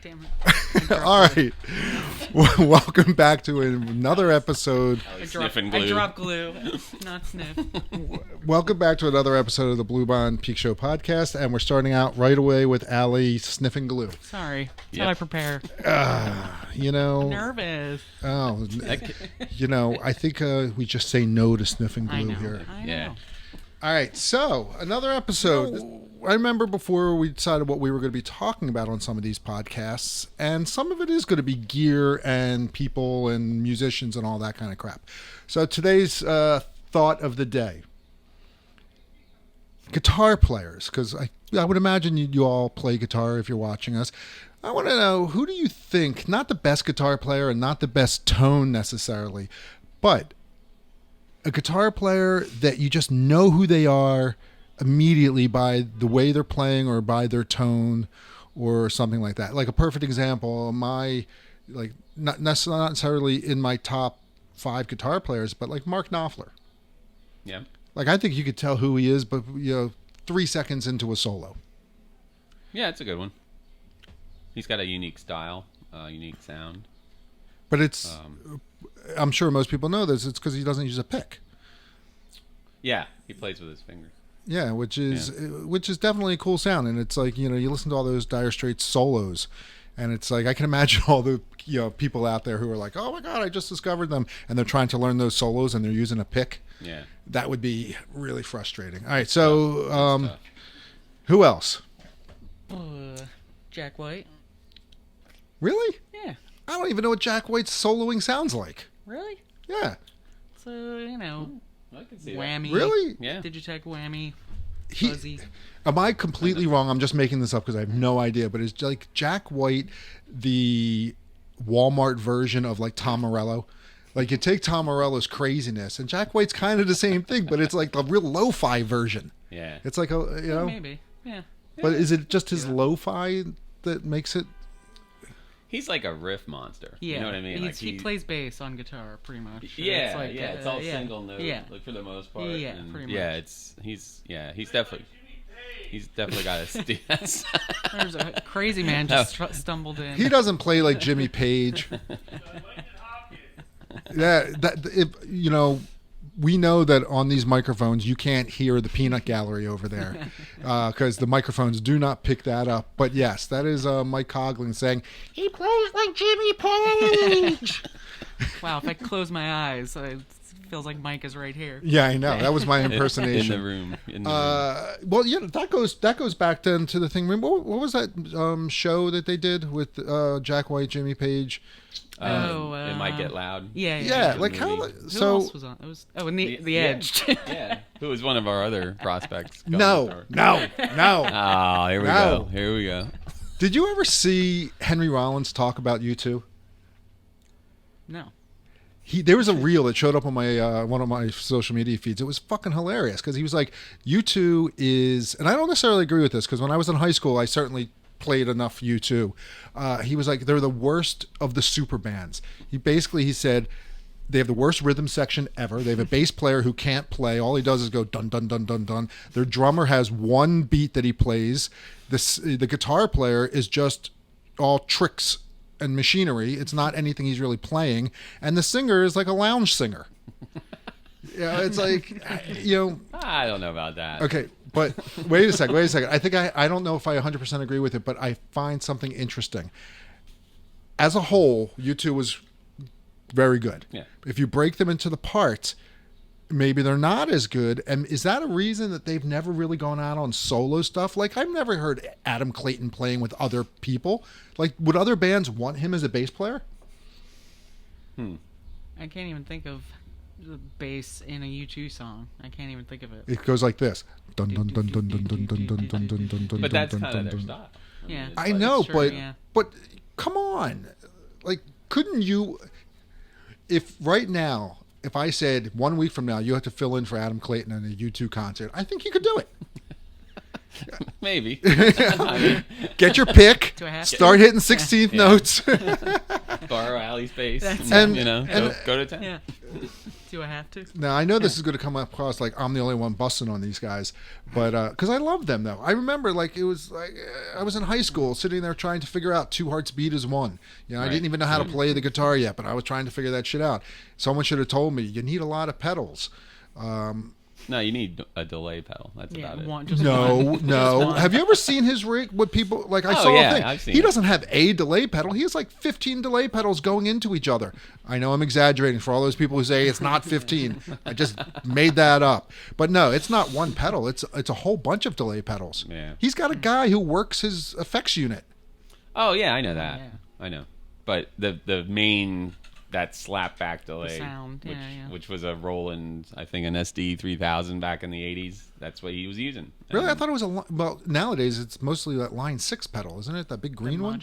Damn it. All right. Welcome back to another episode. I drop glue, not sniff. Welcome back to another episode of the Bluebond Peek Show Podcast, and we're starting out right away with Allie sniffing glue. Sorry. That's how I prepare. I'm nervous. Oh, I think we just say no to sniffing glue here. I know. All right, so another episode. I remember before we decided what we were going to be talking about on some of these podcasts, and some of it is going to be gear and people and musicians and all that kind of crap. So today's thought of the day. Guitar players, because I would imagine you all play guitar if you're watching us. I want to know, who do you think, not the best guitar player and not the best tone necessarily, but a guitar player that you just know who they are immediately by the way they're playing or by their tone or something like that. Like a perfect example, not necessarily in my top 5 guitar players, but like Mark Knopfler. Yeah. Like I think you could tell who he is, but 3 seconds into a solo. Yeah, it's a good one. He's got a unique style, unique sound. But it's, I'm sure most people know this, it's because he doesn't use a pick. Yeah, he plays with his fingers. Yeah, which is definitely a cool sound, and it's like you listen to all those Dire Straits solos, and it's like I can imagine all the people out there who are like, oh my god, I just discovered them, and they're trying to learn those solos and they're using a pick. Yeah, that would be really frustrating. All right, so who else? Jack White. Really? Yeah. I don't even know what Jack White's soloing sounds like. Really? Yeah. So I can see whammy. That. Really? Yeah. Digitech whammy. Fuzzy. Am I completely wrong? I'm just making this up because I have no idea. But is like Jack White the Walmart version of like Tom Morello? Like you take Tom Morello's craziness, and Jack White's kind of the same thing, but it's like the real lo-fi version. Yeah. It's like maybe. Yeah. But is it just his lo-fi that makes it? He's like a riff monster. Yeah. You know what I mean? He plays bass on guitar pretty much. Yeah, it's all single note, like for the most part. Yeah, and pretty much. Yeah, he's definitely got a There's a crazy man just stumbled in. He doesn't play like Jimmy Page. We know that on these microphones you can't hear the peanut gallery over there because the microphones do not pick that up. But yes, that is Mike Coughlin saying, he plays like Jimmy Page. Wow, if I close my eyes, it feels like Mike is right here. Yeah, I know. That was my impersonation. In the room. Well, yeah, that goes back then to the thing. Remember, what was that show that they did with Jack White, Jimmy Page? It Might Get Loud. Yeah. Like how? Who else was on? It was the Edge. Yeah. Who was one of our other prospects? No. Oh, here we go. Did you ever see Henry Rollins talk about U2? No. There was a reel that showed up on my one of my social media feeds. It was fucking hilarious because he was like, U2 is, and I don't necessarily agree with this because when I was in high school, I certainly played enough U2. He was like, they're the worst of the super bands. He said they have the worst rhythm section ever. They have a bass player who can't play. All he does is go dun dun dun dun dun. Their drummer has one beat that he plays. The guitar player is just all tricks and machinery. It's not anything he's really playing. And the singer is like a lounge singer. It's like, I don't know about that. Okay, but wait a second. I think I don't know if I 100% agree with it, but I find something interesting. As a whole, U2 was very good. Yeah. If you break them into the parts, maybe they're not as good. And is that a reason that they've never really gone out on solo stuff? Like, I've never heard Adam Clayton playing with other people. Like, would other bands want him as a bass player? I can't even think of the bass in a U2 song. I can't even think of it. It goes like this. Dun dun dun dun dun dun dun dun dun dun dun. But that's kind of their style. Yeah. I know, true, but come on. Like, couldn't you, if right now, if I said 1 week from now you have to fill in for Adam Clayton in a U2 concert, I think you could do it. Maybe. Get your pick. Do I have start to? hitting 16th notes. Borrow Allie's bass. That's and it. go to town. Yeah. Do I have to? Now, I know this is going to come across like I'm the only one busting on these guys, but because I love them, though. I remember, like, it was like I was in high school sitting there trying to figure out Two Hearts Beat as One. You know, I didn't even know how to play the guitar yet, but I was trying to figure that shit out. Someone should have told me, you need a lot of pedals. No, you need a delay pedal. That's about it. No. Have you ever seen his rig? What people like? I saw a thing. I've seen he it. doesn't have a delay pedal. He has like 15 delay pedals going into each other. I know I'm exaggerating for all those people who say it's not 15. I just made that up. But no, it's not one pedal. It's a whole bunch of delay pedals. Yeah. He's got a guy who works his effects unit. Oh yeah, I know that. Yeah. I know. But the main that slapback delay, sound, which was a Roland, I think an SD 3000 back in the 80s. That's what he was using. Really, I thought it was well. Nowadays, it's mostly that Line 6 pedal, isn't it? That big green one.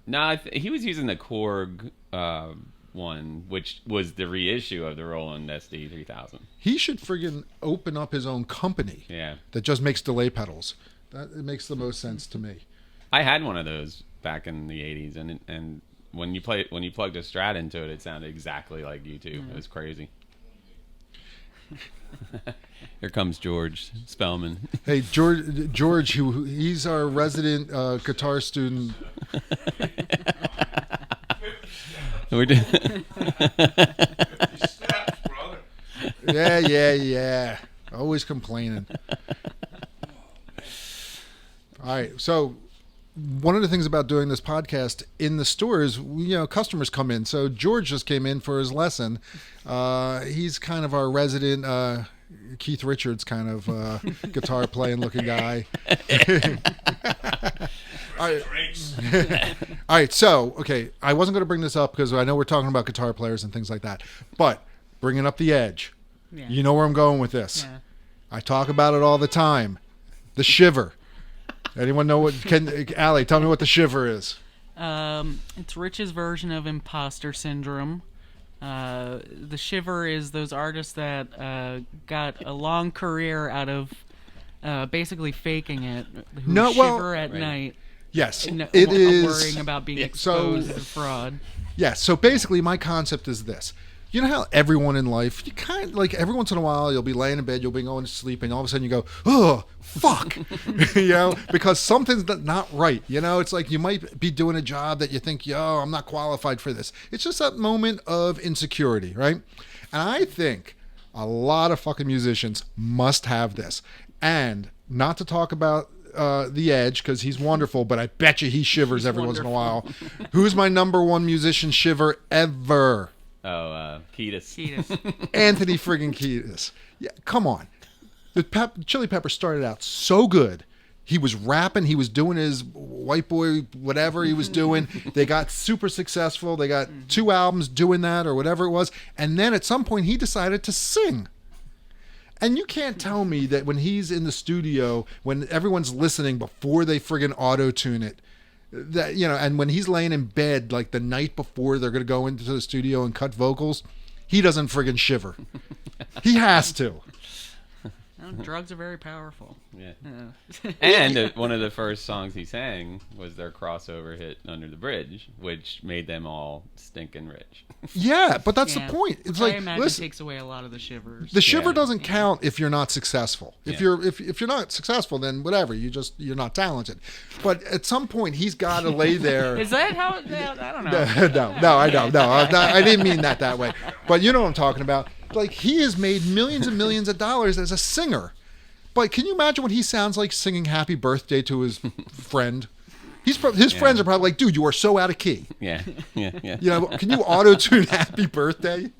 No, he was using the Korg one, which was the reissue of the Roland SD 3000. He should friggin' open up his own company. Yeah. That just makes delay pedals. It makes the most sense to me. I had one of those back in the 80s, and when you plugged a Strat into it, it sounded exactly like U2. It was crazy. Here comes George Spellman. Hey, George, he's our resident guitar student. We did. Yeah. Always complaining. All right, so one of the things about doing this podcast in the stores, customers come in. So George just came in for his lesson. He's kind of our resident Keith Richards kind of guitar playing looking guy. All right. So, okay, I wasn't going to bring this up because I know we're talking about guitar players and things like that. But bringing up the Edge, you know where I'm going with this. Yeah. I talk about it all the time. The shiver. Anyone know Allie, tell me what the shiver is. It's Rich's version of imposter syndrome. The shiver is those artists that got a long career out of basically faking it, who shiver at night. Yes, it is. Worrying about being exposed as a fraud. Yes, so basically my concept is this. You know how everyone in life, you kind of, like every once in a while, you'll be laying in bed, you'll be going to sleep, and all of a sudden you go, oh, fuck, because something's not right. It's like you might be doing a job that you think, I'm not qualified for this. It's just that moment of insecurity, right? And I think a lot of fucking musicians must have this. And not to talk about the Edge, because he's wonderful, but I bet you he shivers every once in a while. Who's my number one musician shiver ever? Oh, Kiedis. Anthony friggin' Kiedis. Yeah, come on. The Chili Peppers started out so good. He was rapping. He was doing his white boy, whatever he was doing. They got super successful. They got 2 albums doing that or whatever it was. And then at some point he decided to sing. And you can't tell me that when he's in the studio, when everyone's listening before they friggin' auto-tune it, that and when he's laying in bed like the night before they're going to go into the studio and cut vocals, he doesn't friggin' shiver. He has to. Drugs are very powerful. Yeah. And one of the first songs he sang was their crossover hit Under the Bridge, which made them all stinking rich. Yeah, but that's the point. It's I like, imagine listen, takes away a lot of the shivers. the shiver doesn't count if you're not successful. If Yeah. you're not successful, then whatever, you're not talented. But at some point he's got to lay there. Is that how? I don't know. No, I don't. No, I didn't mean that way. But you know what I'm talking about. Like, he has made millions and millions of dollars as a singer. But can you imagine what he sounds like singing Happy Birthday to his friend? His friends are probably like, dude, you are so out of key. Yeah. Can you auto-tune Happy Birthday?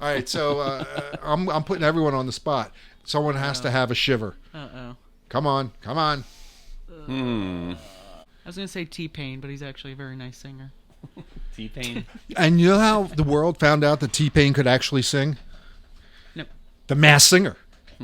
All right, so I'm putting everyone on the spot. Someone has to have a shiver. Uh-oh. Come on. I was going to say T-Pain, but he's actually a very nice singer. T-Pain. And you know how the world found out that T-Pain could actually sing? Nope. The Masked Singer.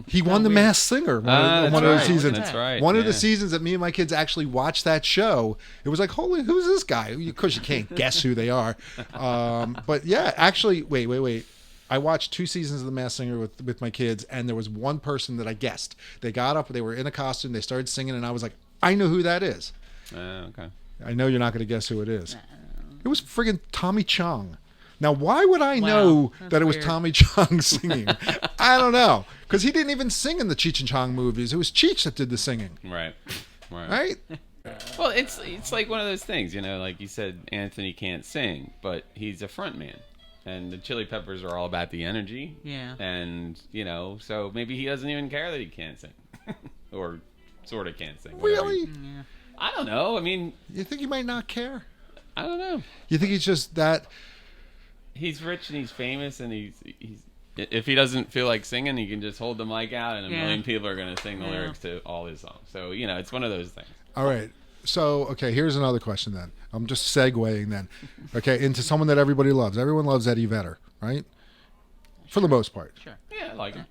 He won the Masked Singer one of those seasons. That's right. One of the seasons that me and my kids actually watched that show, it was like, holy, who's this guy? Of course, you can't guess who they are. But yeah, actually, wait. I watched 2 seasons of The Masked Singer with my kids, and there was one person that I guessed. They got up, they were in a costume, they started singing, and I was like, I know who that is. Okay. I know you're not going to guess who it is. It was friggin' Tommy Chong. Now, why would I Wow, know that's that it was weird. Tommy Chong singing? I don't know. Because he didn't even sing in the Cheech and Chong movies. It was Cheech that did the singing. Right. Right? Well, it's like one of those things, like you said, Anthony can't sing, but he's a front man. And the Chili Peppers are all about the energy. Yeah. And, so maybe he doesn't even care that he can't sing. Or sort of can't sing. whatever. Really? Yeah. I don't know. I mean, You think he might not care? I don't know. You think he's just that... He's rich and he's famous, and he's if he doesn't feel like singing, he can just hold the mic out, and a million people are going to sing the lyrics to all his songs. So, it's one of those things. All right. So, okay, here's another question then. I'm just segueing then. Okay, into someone that everybody loves. Everyone loves Eddie Vedder, right? For the most part. Sure. Yeah, I like him.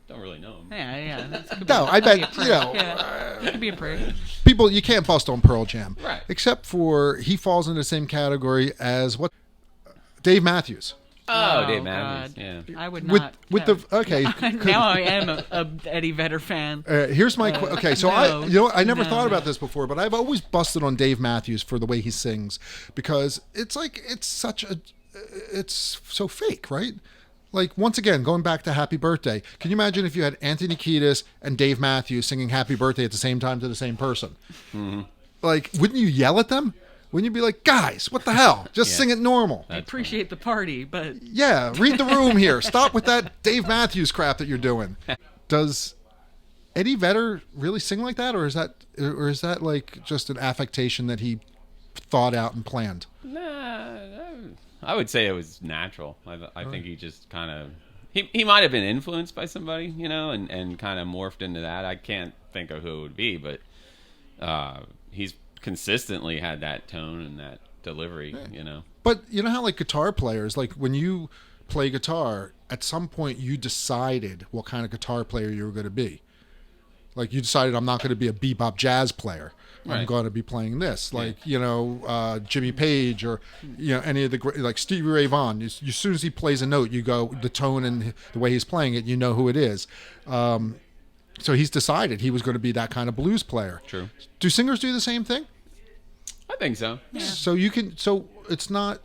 Don't really know him. Yeah. That's, No, I bet, it could be a prick. people, you can't bust on Pearl Jam. Right. Except for he falls in the same category as what? Dave Matthews. Oh, Oh, Dave Matthews. God. Yeah. I would With not. with the okay. Now I am a Eddie Vedder fan. Here's my okay. So no, I never no, thought about no. this before, but I've always busted on Dave Matthews for the way he sings because it's so fake, right? Like once again, going back to Happy Birthday, can you imagine if you had Anthony Kiedis and Dave Matthews singing Happy Birthday at the same time to the same person? Mm-hmm. Like, wouldn't you yell at them? Wouldn't you be like, guys, what the hell? Just sing it normal. I appreciate the party, but Yeah, read the room here. Stop with that Dave Matthews crap that you're doing. Does Eddie Vedder really sing like that, or is that like just an affectation that he thought out and planned? Nah, I would say it was natural. I think he just kind of he might have been influenced by somebody, and kind of morphed into that. I can't think of who it would be, but he's consistently had that tone and that delivery, But you know how like guitar players, like when you play guitar, at some point you decided what kind of guitar player you were going to be. Like you decided, I'm not going to be a bebop jazz player. I'm Right. going to be playing this, like Jimmy Page or any of the great, like Stevie Ray Vaughan. As soon as he plays a note, you go the tone and the way he's playing it, you know who it is. So he's decided he was going to be that kind of blues player. True. Do singers do the same thing? I think so. So you can. So it's not.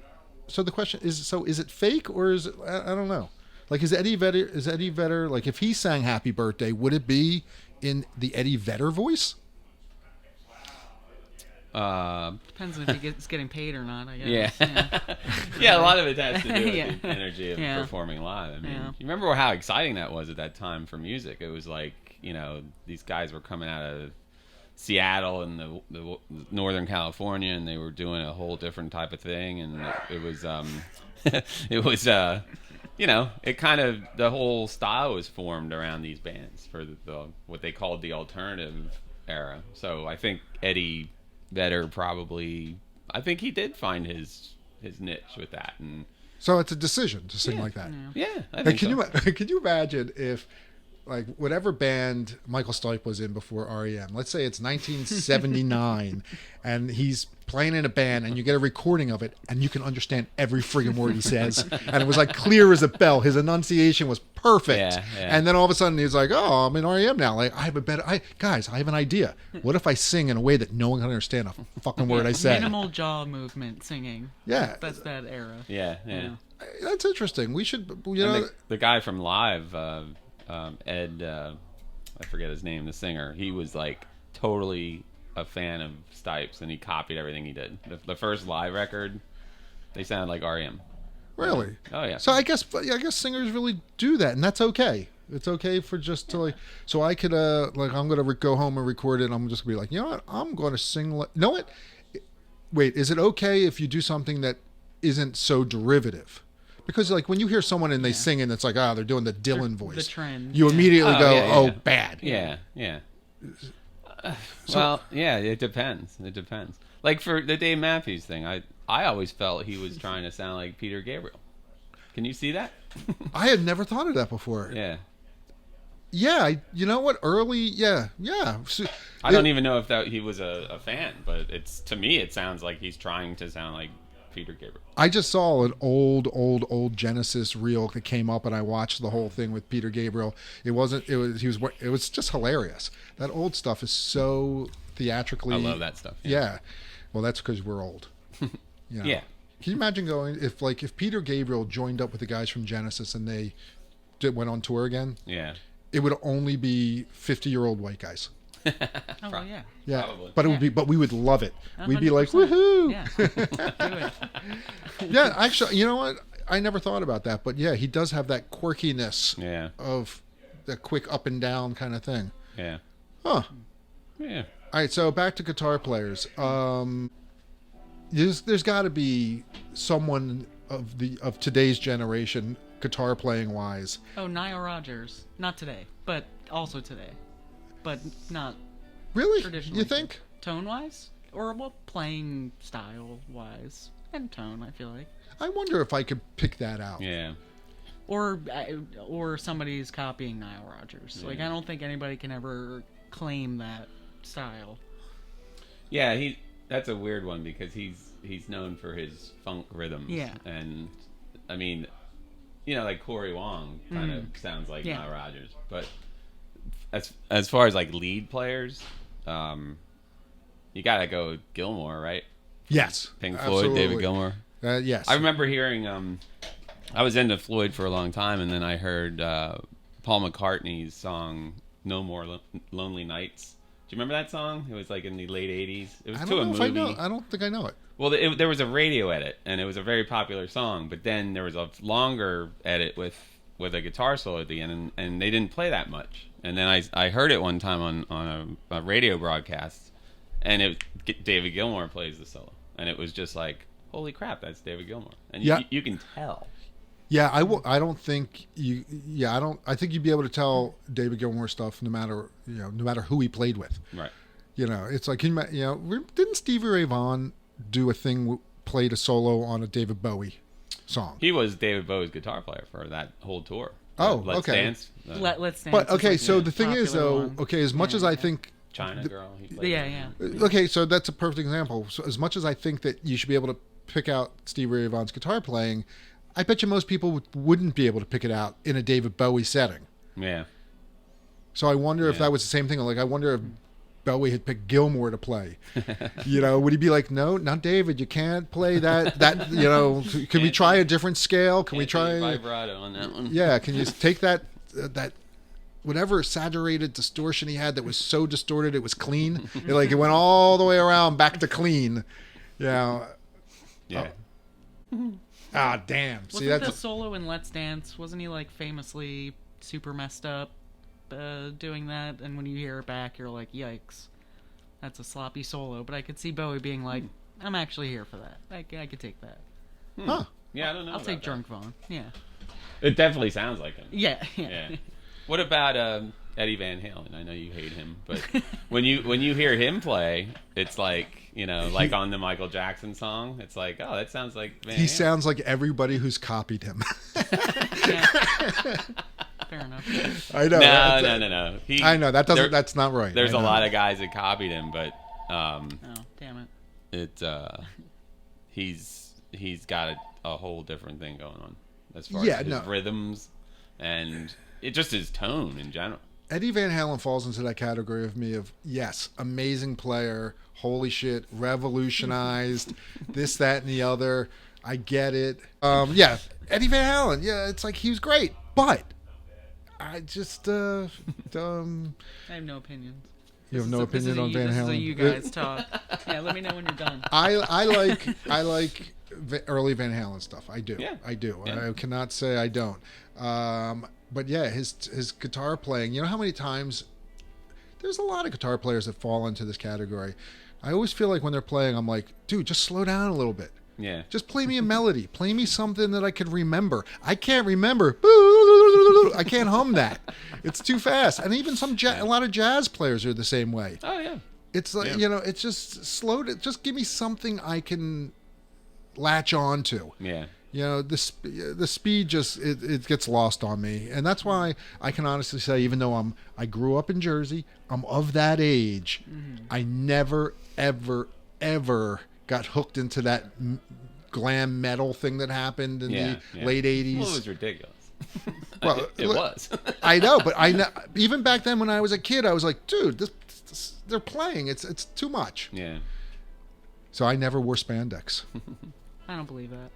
So the question is: so is it fake or is it? I don't know. Like, is Eddie Vedder like if he sang Happy Birthday, would it be in the Eddie Vedder voice? depends if he gets getting paid or not. I Yeah. guess. Yeah, a lot of it has to do with Yeah. the energy of Yeah. performing live. I mean, Yeah. you remember how exciting that was at that time for music? It was like, these guys were coming out of Seattle and the Northern California, and they were doing a whole different type of thing, and it was it was it kind of, the whole style was formed around these bands for the what they called the alternative era. So I think Eddie Vedder probably, I think he did find his niche with that, and So it's a decision to sing like that. yeah, I And think can so. can you imagine if, like, whatever band Michael Stipe was in before REM, let's say it's 1979, and he's playing in a band, and you get a recording of it, and you can understand every friggin' word he says, and it was like clear as a bell. His enunciation was perfect. Yeah. And then all of a sudden he's like, "Oh, I'm in REM now. Like, I have an idea. What if I sing in a way that no one can understand a fucking word I say?" Minimal jaw movement singing. Yeah, That's that era. Yeah. that's interesting. We should, And the guy from Live, Ed, I forget his name, the singer, he was like totally a fan of Stipes, and he copied everything he did. The first Live record, they sounded like REM. Really? Oh yeah. So I guess singers really do that, and that's okay. It's okay for just to like. So I could I'm gonna go home and record it. And I'm just gonna be like, you know what? I'm gonna sing. You know what? Wait, is it okay if you do something that isn't so derivative? Because like when you hear someone and they sing and it's like, they're doing the Dylan voice. The trend. You immediately go, yeah. bad. Yeah. Well, yeah, it depends. Like for the Dave Matthews thing, I always felt he was trying to sound like Peter Gabriel. Can you see that? I had never thought of that before. Yeah. Yeah, you know what? Yeah. So, I don't even know if he was a fan, but to me it sounds like he's trying to sound like Peter Gabriel. I just saw an old Genesis reel that came up, and I watched the whole thing with Peter Gabriel. It was just hilarious. That old stuff is so theatrically. I love that stuff. Yeah. Well, that's because we're old. Yeah. Can you imagine going if Peter Gabriel joined up with the guys from Genesis and they went on tour again? Yeah. It would only be 50-year-old white guys. Oh, well, yeah. Yeah, Probably. but it would be. But we would love it. We'd be like, 100%. woohoo! Yeah. Do it. Yeah, actually, you know what? I never thought about that, but yeah, he does have that quirkiness Yeah. of the quick up and down kind of thing. Yeah. Huh. Yeah. All right, so back to guitar players. There's got to be someone of today's generation, guitar playing wise. Oh, Nile Rodgers. Not today, but also today. But not Really? traditionally. You think? Tone-wise? Or, well, playing style-wise. And tone, I feel like. I wonder if I could pick that out. Yeah. Or somebody's copying Nile Rodgers. Yeah. Like, I don't think anybody can ever claim that style. Yeah, that's a weird one because he's known for his funk rhythms. Yeah. And I mean, like Corey Wong kind of sounds like Yeah. Nile Rodgers, but as far as like lead players, you gotta go with Gilmour, right? Yes. Pink Floyd, absolutely. David Gilmour. Yes. I remember hearing. I was into Floyd for a long time, and then I heard Paul McCartney's song "No More Lonely Nights." Do you remember that song? It was like in the late '80s. It was I to don't a know movie. if I know. I don't think I know it. Well, there was a radio edit, and it was a very popular song. But then there was a longer edit with a guitar solo at the end, and they didn't play that much. And then I heard it one time on a radio broadcast, and David Gilmour plays the solo, and it was just like, holy crap, that's David Gilmour, and Yeah. you can tell. Yeah, I don't think you. Yeah, I don't. I think you'd be able to tell David Gilmour stuff no matter who he played with. Right. It's like didn't Stevie Ray Vaughan do a thing, played a solo on a David Bowie song? He was David Bowie's guitar player for that whole tour. Oh, Let's okay. Dance. Let's Dance. But is okay, like so the the thing is popular though, one. okay, as much Yeah, as I yeah. think. China Girl. He played Yeah. Okay, so that's a perfect example. So as much as I think that you should be able to pick out Stevie Ray Vaughan's guitar playing, I bet you most people wouldn't be able to pick it out in a David Bowie setting. Yeah. So I wonder if Yeah. that was the same thing. Like, I wonder if Bowie had picked Gilmour to play. Would he be like, no, not David, you can't play that. Can we try a different scale? Can we try vibrato on that one? Yeah, can you take that whatever saturated distortion he had that was so distorted it was clean? It went all the way around back to clean. Yeah. Yeah. Ah, damn. See, Wasn't the that's solo in Let's Dance? Wasn't he like famously super messed up doing that? And when you hear it back, you're like, "Yikes, that's a sloppy solo." But I could see Bowie being like, "I'm actually here for that. I could take that. huh. Yeah, I don't know. I'll take about Drunk Vaughn." Yeah, that. It definitely sounds like him. yeah. Yeah. What about Eddie Van Halen? I know you hate him, but when you hear him play, it's like like on the Michael Jackson song, it's like, oh, that sounds like Van He Halen. sounds like everybody who's copied him. Yeah. Fair enough. I know. No. I know that's not right. There's I a know. lot of guys that copied him, but Oh, damn it. he's got a whole different thing going on as far as his rhythms and just his tone in general. Eddie Van Halen falls into that category of me of, yes, amazing player, holy shit, revolutionized, this, that, and the other. I get it. Yeah, Eddie Van Halen, yeah, it's like he was great, but I just, I have no opinions. you have no opinion on Van This is a Halen? you guys talk. Yeah, let me know when you're done. I like early Van Halen stuff. I do. Yeah. I do. Yeah. I cannot say I don't. But yeah, his guitar playing. You know how many times there's a lot of guitar players that fall into this category. I always feel like when they're playing, I'm like, dude, just slow down a little bit. Yeah. Just play me a melody. Play me something that I could remember. I can't remember. I can't hum that. It's too fast. And even a lot of jazz players are the same way. Oh yeah. It's like, it's just slow. Just give me something I can latch on to. Yeah. The speed just it gets lost on me, and that's why I can honestly say, even though I grew up in Jersey, I'm of that age. I never ever got hooked into that glam metal thing that happened in the late '80s. Well, it was ridiculous. Well, it was. I know, but even back then when I was a kid, I was like, dude, this they're playing. It's too much. Yeah. So I never wore spandex. I don't believe that.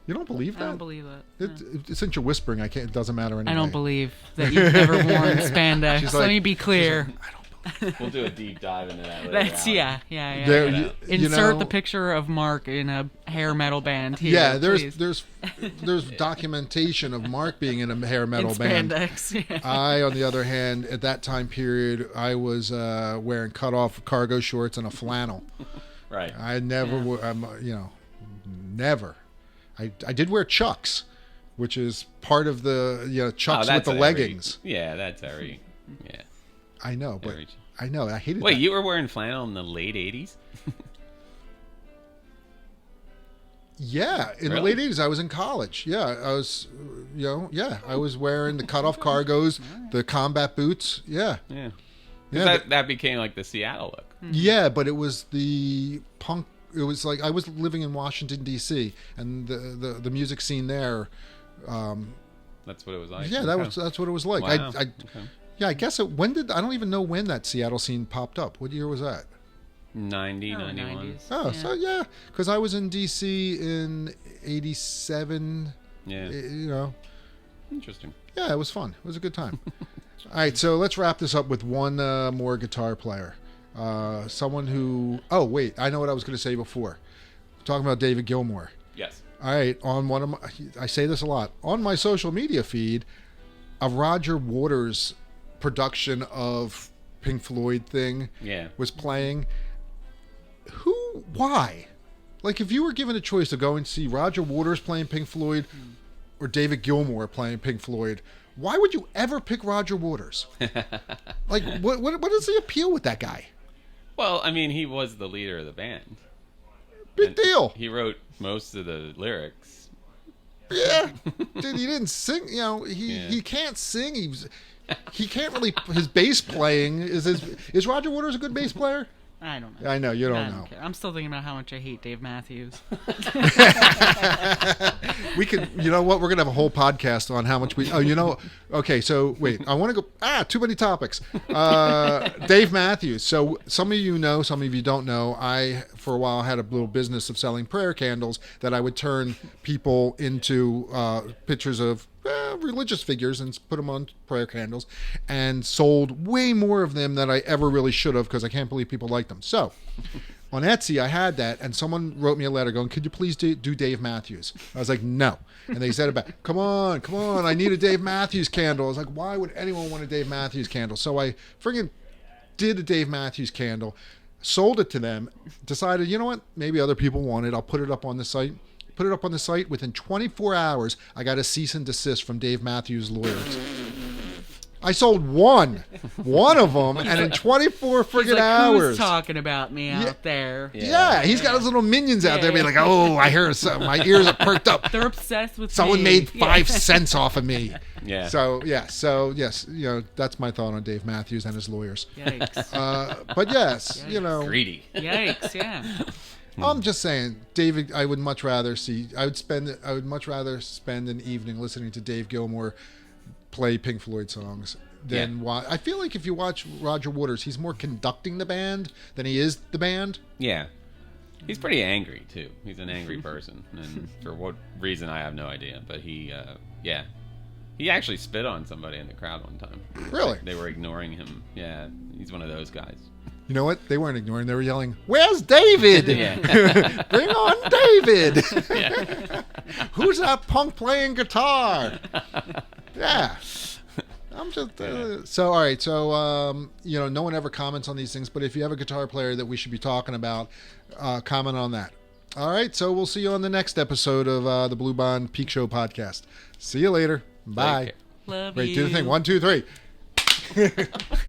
You don't believe that? I don't believe that. No. Since you're whispering, I can't. It doesn't matter anyway. I don't believe that you've never worn spandex. She's Let like- me be clear. I don't believe. We'll do a deep dive into that later. That's Alan. yeah. There, Yeah. Insert know, the picture of Mark in a hair metal band here. Yeah, please. there's documentation of Mark being in a hair metal in band. spandex. Yeah. I, on the other hand, at that time period, I was wearing cut-off cargo shorts and a flannel. Right. I never, never. I did wear Chucks, which is part of the Chucks with that's the every- leggings. Yeah, that's every. Yeah. I know, but Very- I know I hated. Wait, that. you were wearing flannel in the late '80s? Yeah, in the Really? late '80s, I was in college. Yeah, I was, I was wearing the cut-off cargos, the combat boots. Yeah, Yeah. 'Cause yeah, that became like the Seattle look. yeah. But it was the punk. It was like I was living in Washington D.C. and the music scene there. That's what it was like. Yeah, that's what it was like. Wow. I yeah, I guess it. I don't even know when that Seattle scene popped up. What year was that? 90, Early 91. 90s. Oh, Yeah. so yeah, because I was in D.C. in '87. Yeah. Interesting. Yeah, it was fun. It was a good time. All right, so let's wrap this up with one more guitar player. Someone who... Oh, wait. I know what I was going to say before. Talking about David Gilmour. Yes. All right, on one of my... I say this a lot. On my social media feed, a Roger Waters production of Pink Floyd thing Yeah. was playing. Why? Like, if you were given a choice to go and see Roger Waters playing Pink Floyd or David Gilmour playing Pink Floyd, why would you ever pick Roger Waters? Like, what is the appeal with that guy? Well, I mean, he was the leader of the band. Big And deal. He wrote most of the lyrics. Yeah. Dude, he didn't sing. Yeah. He can't sing. He can't really. His bass playing is Roger Waters a good bass player? I don't know. I know you I don't don't know. care. I'm still thinking about how much I hate Dave Matthews. We could, you know what? We're gonna have a whole podcast on how much we. Okay. So wait, I want to go. Too many topics. Dave Matthews. So some of you know, some of you don't know. I, for a while, had a little business of selling prayer candles that I would turn people into pictures of religious figures and put them on prayer candles, and sold way more of them than I ever really should have because I can't believe people like them. So. On Etsy, I had that, and someone wrote me a letter going, "Could you please do Dave Matthews?" I was like, "No," and they said about, "Come on, I need a Dave Matthews candle." I was like, "Why would anyone want a Dave Matthews candle?" So I friggin' did a Dave Matthews candle, sold it to them, decided, you know what, maybe other people want it. I'll put it up on the site. Put it up on the site. Within 24 hours, I got a cease and desist from Dave Matthews' lawyers. I sold one of them, and in 24 friggin' He's like, hours. Who's talking about me out there? Yeah, he's got his little minions out there being like, "Oh, I hear something. My ears are perked up. They're obsessed with Someone me. made Yeah. 5 cents off of me." Yeah. So yes, that's my thought on Dave Matthews and his lawyers. Yikes. But yes, Greedy. Yikes, yeah. I'm just saying, David. I would much rather much rather spend an evening listening to Dave Gilmour play Pink Floyd songs than watch. I feel like if you watch Roger Waters, he's more conducting the band than he is the band. Yeah. He's pretty angry, too. He's an angry person. And for what reason, I have no idea. But he actually spit on somebody in the crowd one time. Really? They were ignoring him. Yeah, he's one of those guys. You know what? They weren't ignoring. They were yelling, "Where's David? Yeah. Bring on David! Yeah. Who's that punk playing guitar?" Yeah. I'm just so all right. So no one ever comments on these things, but if you have a guitar player that we should be talking about, comment on that. All right. So we'll see you on the next episode of the Bluebond Peek Show Podcast. See you later. Bye. Take care. Love Wait, you. do the thing. 1, 2, 3.